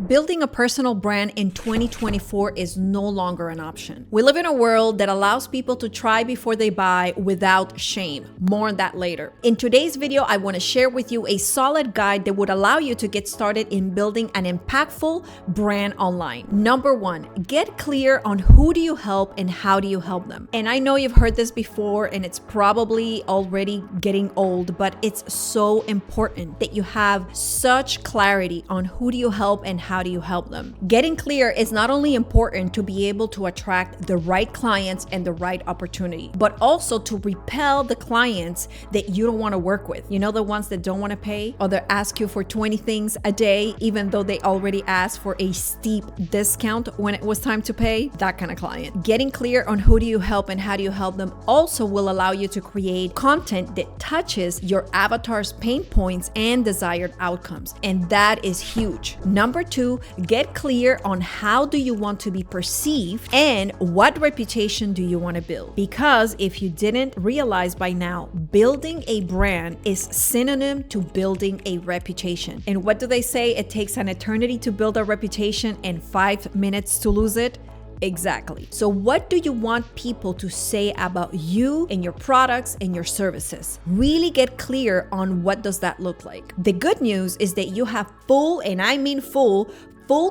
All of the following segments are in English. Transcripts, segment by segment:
Building a personal brand in 2024 is no longer an option. We live in a world that allows people to try before they buy without shame. More on that later. In today's video, I want to share with you a solid guide that would allow you to get started in building an impactful brand online. Number one, get clear on who do you help and how do you help them. And I know you've heard this before and it's probably already getting old, but it's so important that you have such clarity on who do you help and how do you help them. Getting clear is not only important to be able to attract the right clients and the right opportunity, but also to repel the clients that you don't want to work with. You know, the ones that don't want to pay, or they ask you for 20 things a day, even though they already asked for a steep discount when it was time to pay. That kind of client. Getting clear on who do you help and how do you help them also will allow you to create content that touches your avatar's pain points and desired outcomes. And that is huge. Number two, get clear on how do you want to be perceived and what reputation do you want to build. Because if you didn't realize by now, building a brand is synonym to building a reputation. And what do they say? It takes an eternity to build a reputation and 5 minutes to lose it. Exactly. So what do you want people to say about you and your products and your services? Really get clear on what does that look like. The good news is that you have full, and I mean full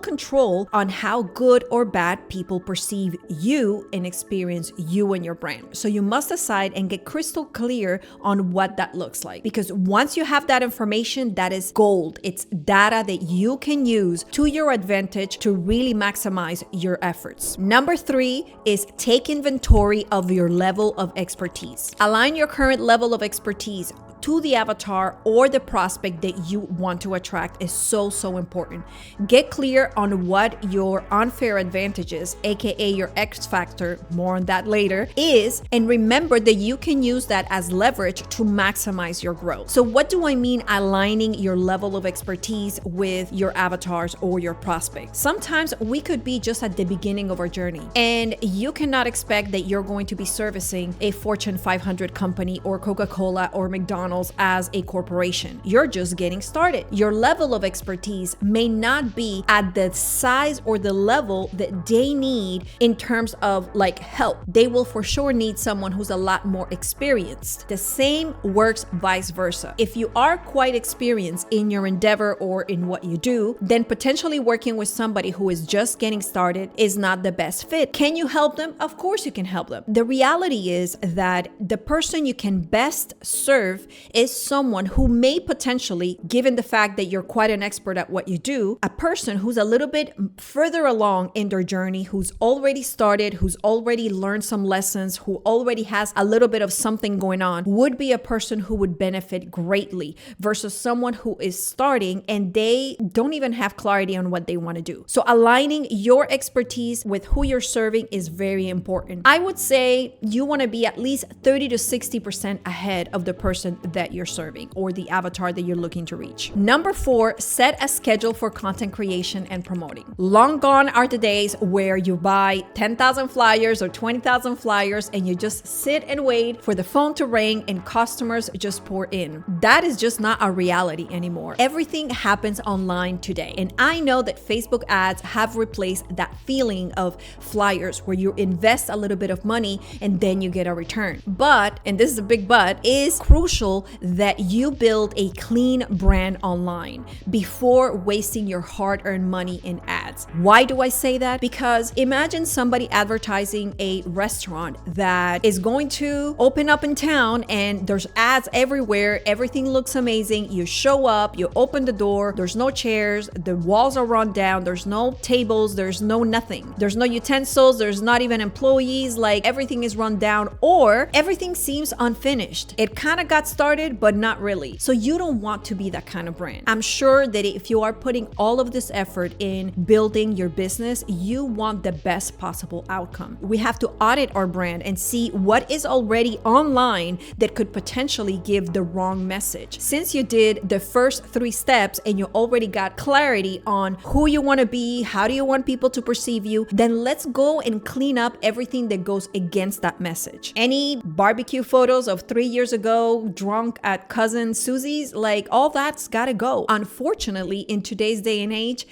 control on how good or bad people perceive you and experience you and your brand. So you must decide and get crystal clear on what that looks like. Because once you have that information, that is gold. It's data that you can use to your advantage to really maximize your efforts. Number three is take inventory of your level of expertise. Align your current level of expertise to the avatar or the prospect that you want to attract is so important. Get clear on what your unfair advantages, aka your X factor, more on that later, is, and remember that you can use that as leverage to maximize your growth. So what do I mean aligning your level of expertise with your avatars or your prospects? Sometimes we could be just at the beginning of our journey and you cannot expect that you're going to be servicing a Fortune 500 company or Coca-Cola or McDonald's as a corporation. You're just getting started. Your level of expertise may not be at the size or the level that they need in terms of like help. They will for sure need someone who's a lot more experienced. The same works vice versa. If you are quite experienced in your endeavor or in what you do, then potentially working with somebody who is just getting started is not the best fit. Can you help them? Of course you can help them. The reality is that the person you can best serve is someone who may potentially, given the fact that you're quite an expert at what you do, a person who's a little bit further along in their journey, who's already started, who's already learned some lessons, who already has a little bit of something going on, would be a person who would benefit greatly versus someone who is starting and they don't even have clarity on what they want to do. So aligning your expertise with who you're serving is very important. I would say you want to be at least 30 to 60% ahead of the person that you're serving or the avatar that you're looking to reach. Number four, set a schedule for content creation and promoting. Long gone are the days where you buy 10,000 flyers or 20,000 flyers and you just sit and wait for the phone to ring and customers just pour in. That is just not a reality anymore. Everything happens online today. And I know that Facebook ads have replaced that feeling of flyers where you invest a little bit of money and then you get a return. But, and this is a big but, is crucial that you build a clean brand online before wasting your hard-earned money in ads. Why do I say that? Because imagine somebody advertising a restaurant that is going to open up in town and there's ads everywhere. Everything looks amazing. You show up, you open the door, there's no chairs, the walls are run down, there's no tables, there's no nothing. There's no utensils, there's not even employees, like everything is run down or everything seems unfinished. It kind of got started, but not really. So you don't want to be that kind of brand. I'm sure that if you are putting all of this effort in building building your business, you want the best possible outcome. We have to audit our brand and see what is already online that could potentially give the wrong message. Since you did the first 3 steps and you already got clarity on who you want to be, how do you want people to perceive you, then let's go and clean up everything that goes against that message. Any barbecue photos of 3 years ago, drunk at cousin Susie's, like all that's gotta go. Unfortunately, in today's day and age,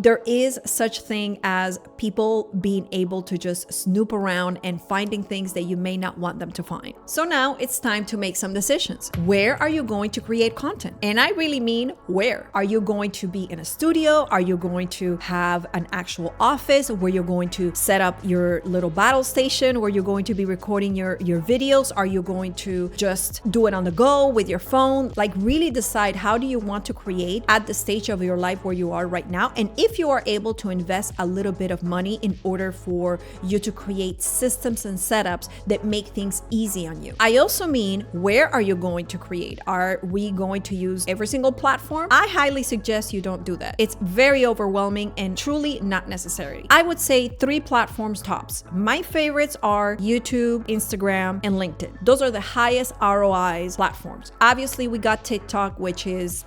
there is such thing as people being able to just snoop around and finding things that you may not want them to find. So now it's time to make some decisions. Where are you going to create content? And I really mean where. Are you going to be in a studio? Are you going to have an actual office where you're going to set up your little battle station where you're going to be recording your videos? Are you going to just do it on the go with your phone? Like, really decide how do you want to create at the stage of your life where you are right now. And if you are able to invest a little bit of money in order for you to create systems and setups that make things easy on you. I also mean, where are you going to create? Are we going to use every single platform? I highly suggest you don't do that. It's very overwhelming and truly not necessary. I would say 3 platforms tops. My favorites are YouTube, Instagram, and LinkedIn. Those are the highest ROIs platforms. Obviously, we got TikTok, which is,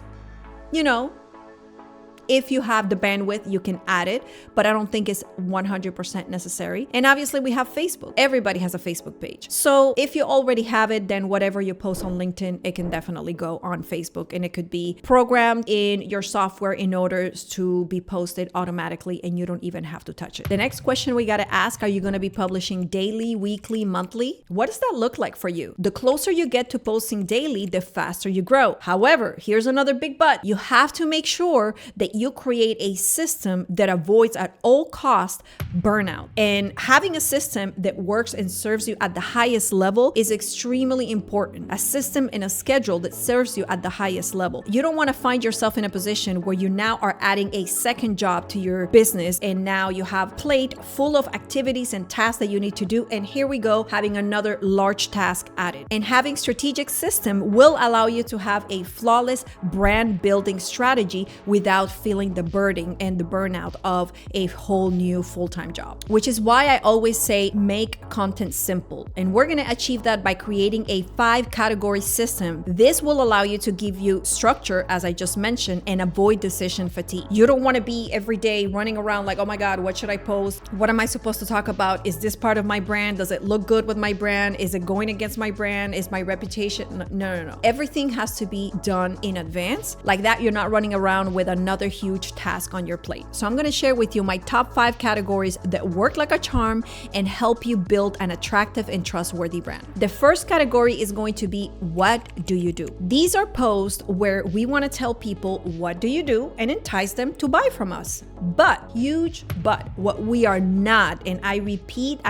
if you have the bandwidth, you can add it, but I don't think it's 100% necessary. And obviously we have Facebook. Everybody has a Facebook page. So if you already have it, then whatever you post on LinkedIn, it can definitely go on Facebook, and it could be programmed in your software in order to be posted automatically, and you don't even have to touch it. The next question we got to ask, are you going to be publishing daily, weekly, monthly? What does that look like for you? The closer you get to posting daily, the faster you grow. However, here's another big but. You have to make sure that you create a system that avoids at all costs burnout. And having a system that works and serves you at the highest level is extremely important. A system and a schedule that serves you at the highest level. You don't want to find yourself in a position where you now are adding a second job to your business, and now you have a plate full of activities and tasks that you need to do, and here we go, having another large task added. And having strategic system will allow you to have a flawless brand building strategy without feeling the burden and the burnout of a whole new full-time job. Which is why I always say make content simple. And we're going to achieve that by creating a 5-category system. This will allow you to give you structure, as I just mentioned, and avoid decision fatigue. You don't want to be every day running around like, oh my God, what should I post? What am I supposed to talk about? Is this part of my brand? Does it look good with my brand? Is it going against my brand? Is my reputation? No. Everything has to be done in advance. Like that, you're not running around with another huge task on your plate. So I'm going to share with you my top 5 categories that work like a charm and help you build an attractive and trustworthy brand. The first category is going to be, what do you do? These are posts where we want to tell people what do you do and entice them to buy from us. But, huge but, what we are not, and I repeat,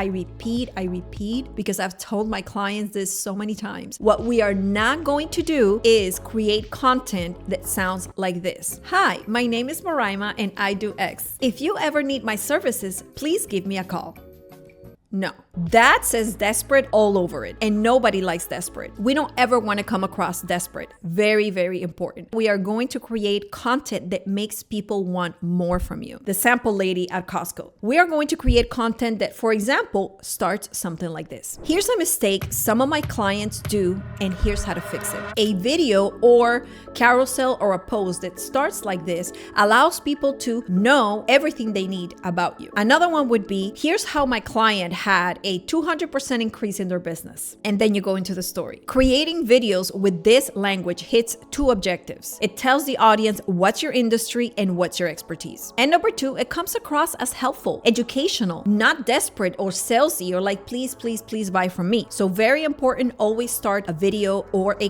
because I've told my clients this so many times, what we are not going to do is create content that sounds like this. Hi, my name is Moraima and I do X. If you ever need my services, please give me a call. No, that says desperate all over it, and nobody likes desperate. We don't ever want to come across desperate. Very, very important. We are going to create content that makes people want more from you. The sample lady at Costco. We are going to create content that, for example, starts something like this. Here's a mistake some of my clients do, and here's how to fix it. A video or carousel or a post that starts like this allows people to know everything they need about you. Another one would be, here's how my client had a 200% increase in their business. And then you go into the story. Creating videos with this language hits 2 objectives. It tells the audience what's your industry and what's your expertise. And number 2, it comes across as helpful, educational, not desperate or salesy or like, please buy from me. So very important, always start a video or a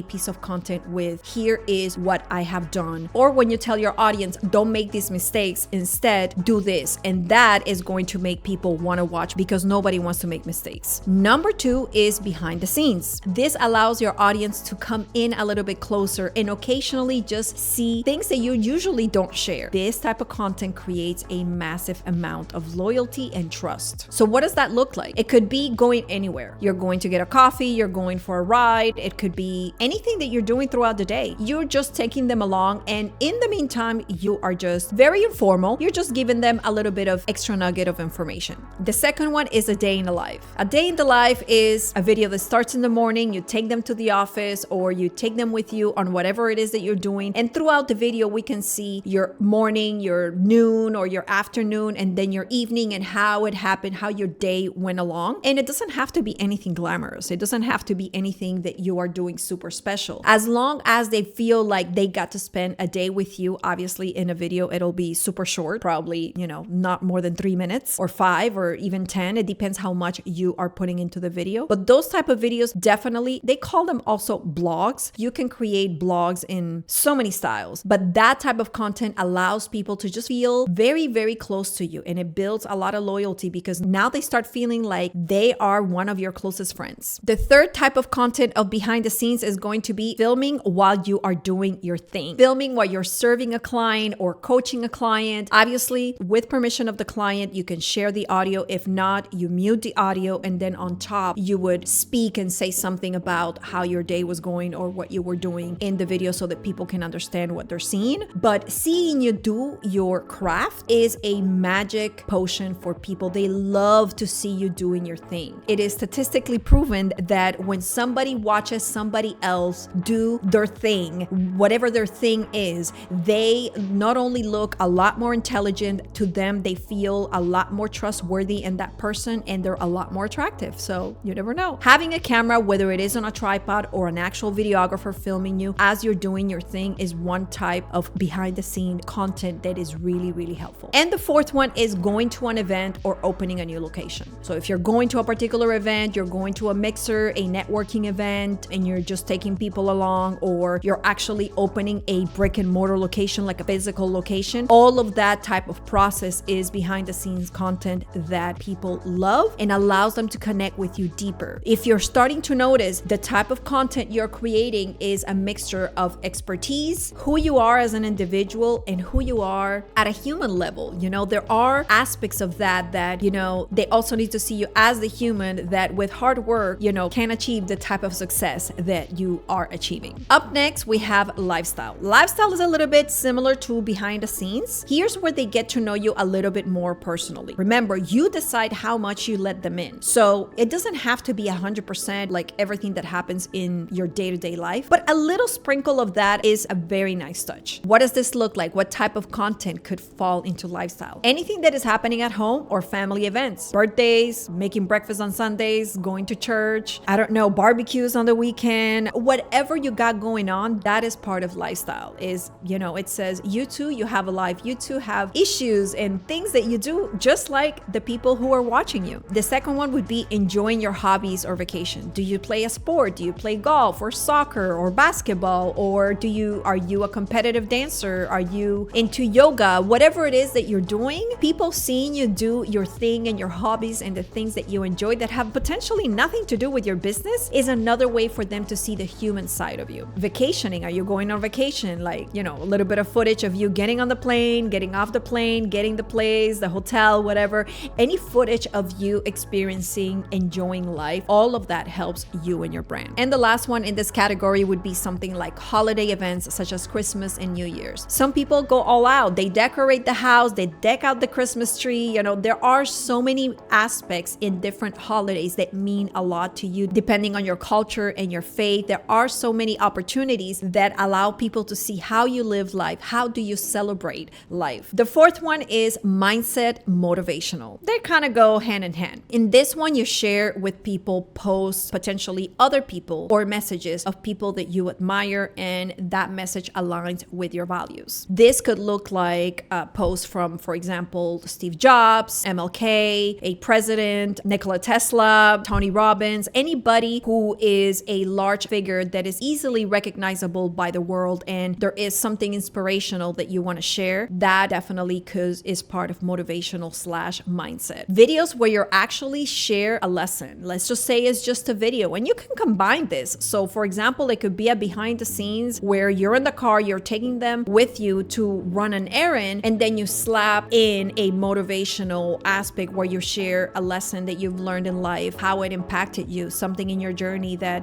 piece of content with, here is what I have done. Or when you tell your audience, don't make these mistakes, instead do this. And that is going to make people want to watch, because nobody wants to make mistakes. Number 2 is behind the scenes. This allows your audience to come in a little bit closer and occasionally just see things that you usually don't share. This type of content creates a massive amount of loyalty and trust. So what does that look like? It could be going anywhere. You're going to get a coffee, you're going for a ride. It could be anything that you're doing throughout the day. You're just taking them along, and in the meantime, you are just very informal. You're just giving them a little bit of extra nugget of information. The second one is a day in the life. A day in the life is a video that starts in the morning. You take them to the office or you take them with you on whatever it is that you're doing. And throughout the video, we can see your morning, your noon or your afternoon, and then your evening and how it happened, how your day went along. And it doesn't have to be anything glamorous. It doesn't have to be anything that you are doing super special. As long as they feel like they got to spend a day with you, obviously in a video, it'll be super short, probably, not more than 3 minutes or 5 or even 10. It depends how much you are putting into the video. But those type of videos, definitely, they call them also blogs. You can create blogs in so many styles, but that type of content allows people to just feel very, very close to you. And it builds a lot of loyalty because now they start feeling like they are one of your closest friends. The third type of content of behind the scenes is going to be filming while you are doing your thing. Filming while you're serving a client or coaching a client. Obviously, with permission of the client, you can share the audio. If not, you mute the audio, and then on top, you would speak and say something about how your day was going or what you were doing in the video so that people can understand what they're seeing. But seeing you do your craft is a magic potion for people. They love to see you doing your thing. It is statistically proven that when somebody watches somebody else do their thing, whatever their thing is, they not only look a lot more intelligent to them, they feel a lot more trustworthy in that person, and they're a lot more attractive. So you never know. Having a camera, whether it is on a tripod or an actual videographer filming you as you're doing your thing, is one type of behind the scene content that is really, really helpful. And the fourth one is going to an event or opening a new location. So if you're going to a particular event, you're going to a mixer, a networking event, and you're just taking people along, or you're actually opening a brick and mortar location, like a physical location, all of that type of process is behind the scenes content that people love and allows them to connect with you deeper. If you're starting to notice the type of content you're creating is a mixture of expertise, who you are as an individual, and who you are at a human level. There are aspects of that they also need to see you as the human that with hard work, can achieve the type of success that you are achieving. Up next, we have lifestyle. Lifestyle is a little bit similar to behind the scenes. Here's where they get to know you a little bit more personally. Remember, you decide how much you let them in. So it doesn't have to be 100% like everything that happens in your day-to-day life, but a little sprinkle of that is a very nice touch. What does this look like? What type of content could fall into lifestyle? Anything that is happening at home or family events, birthdays, making breakfast on Sundays, going to church, barbecues on the weekend, whatever you got going on, that is part of lifestyle. It says you too, you have a life, you too have issues and things that you do just like the people who are watching you. The second one would be enjoying your hobbies or vacation. Do you play a sport? Do you play golf or soccer or basketball? Or are you a competitive dancer? Are you into yoga? Whatever it is that you're doing, people seeing you do your thing and your hobbies and the things that you enjoy that have potentially nothing to do with your business is another way for them to see the human side of you. Vacationing, are you going on vacation? A little bit of footage of you getting on the plane, getting off the plane, getting the place, the hotel, whatever. Any footage of you experiencing, enjoying life, all of that helps you and your brand. And the last one in this category would be something like holiday events such as Christmas and New Year's. Some people go all out. They decorate the house, they deck out the Christmas tree. There are so many aspects in different holidays that mean a lot to you depending on your culture and your faith. There are so many opportunities that allow people to see how you live life. How do you celebrate life? The fourth one is mindset motivational. They kind of go hand in hand. In this one, you share with people posts, potentially other people, or messages of people that you admire, and that message aligns with your values. This could look like a post from, for example, Steve Jobs, MLK, a president, Nikola Tesla, Tony Robbins, anybody who is a large figure that is easily recognizable by the world, and there is something inspirational that you want to share. That definitely is part of motivational / mindset. Videos where you actually share a lesson. Let's just say it's just a video, and you can combine this. So for example, it could be a behind the scenes where you're in the car, you're taking them with you to run an errand, and then you slap in a motivational aspect where you share a lesson that you've learned in life, how it impacted you, something in your journey that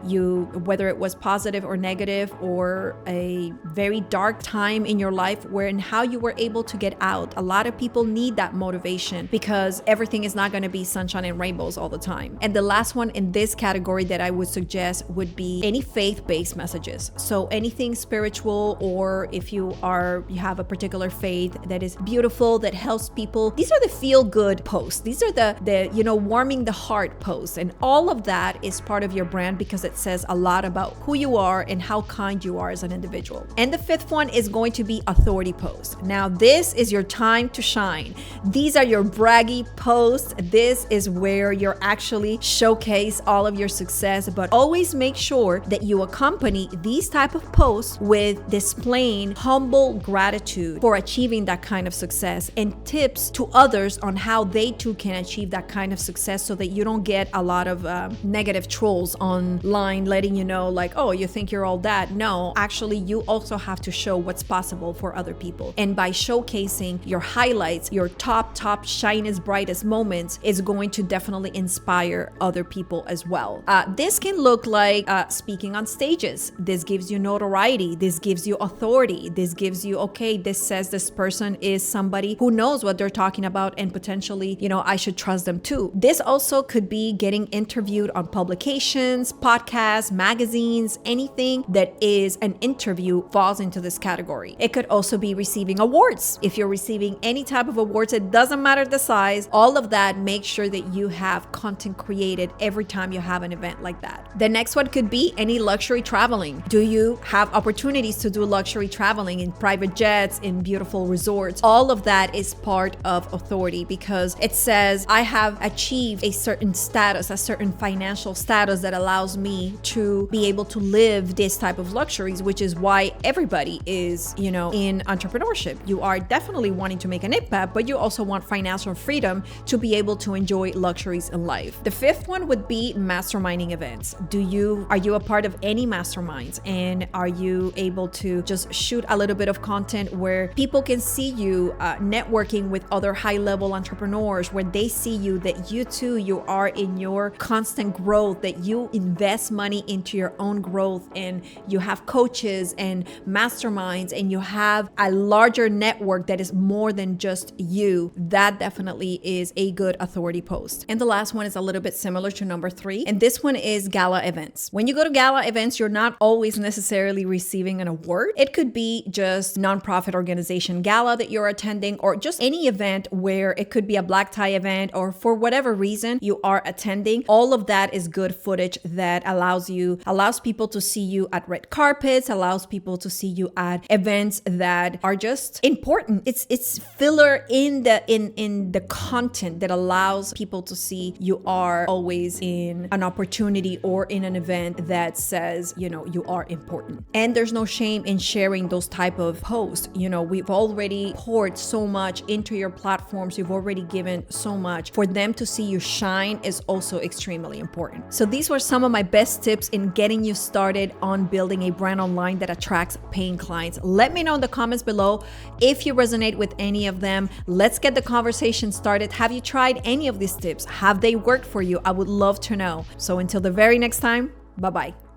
whether it was positive or negative, or a very dark time in your life and how you were able to get out. A lot of people need that motivation because everything is not going to be sunshine and rainbows all the time. And the last one in this category that I would suggest would be any faith-based messages. So anything spiritual, or if you have a particular faith that is beautiful, that helps people. These are the feel-good posts. These are the warming the heart posts. And all of that is part of your brand because it says a lot about who you are and how kind you are as an individual. And the fifth one is going to be authority posts. Now, this is your time to shine. These are your braggy posts. This is where you're actually showcase all of your success, but always make sure that you accompany these type of posts with displaying humble gratitude for achieving that kind of success and tips to others on how they too can achieve that kind of success, so that you don't get a lot of negative trolls online letting you know like, oh, you think you're all that. No, actually, you also have to show what's possible for other people. And by showcasing your highlights, your top, shinest, brightest moments is going to definitely inspire other people as well. This can look like speaking on stages. This gives you notoriety. This gives you authority. This gives you, okay, this says this person is somebody who knows what they're talking about, and potentially, I should trust them too. This also could be getting interviewed on publications, podcasts, magazines. Anything that is an interview falls into this category. It could also be receiving awards. If you're receiving any type of awards, it doesn't matter the size, all of that, make sure that you have content created every time you have an event like that. The next one could be any luxury traveling. Do you have opportunities to do luxury traveling in private jets, in beautiful resorts? All of that is part of authority because it says, I have achieved a certain status, a certain financial status that allows me to be able to live this type of luxuries, which is why everybody is, in entrepreneurship. You are definitely wanting to make an impact, but you also want financial freedom to be able to enjoy luxuries in life. The fifth one would be masterminding events. Are you a part of any masterminds, and are you able to just shoot a little bit of content where people can see you networking with other high-level entrepreneurs, where they see you that you are in your constant growth, that you invest money into your own growth, and you have coaches and masterminds, and you have a larger network that is more than just you. That definitely is a good authority post. And the last one is a little bit similar to number 3, and this one is gala events. When you go to gala events, you're not always necessarily receiving an award. It could be just nonprofit organization gala that you're attending, or just any event where it could be a black tie event, or for whatever reason you are attending. All of that is good footage that allows people to see you at red carpets, allows people to see you at events that are just important. It's filler in the content that allows people to see you are always in an opportunity or in an event that says, you are important. And there's no shame in sharing those type of posts. We've already poured so much into your platforms. You've already given so much. For them to see you shine is also extremely important. So these were some of my best tips in getting you started on building a brand online that attracts paying clients. Let me know in the comments below if you resonate with any of them. Let's get the conversation started. Have you tried any of these tips? Have they worked for you? I would love to know. So until the very next time, bye-bye.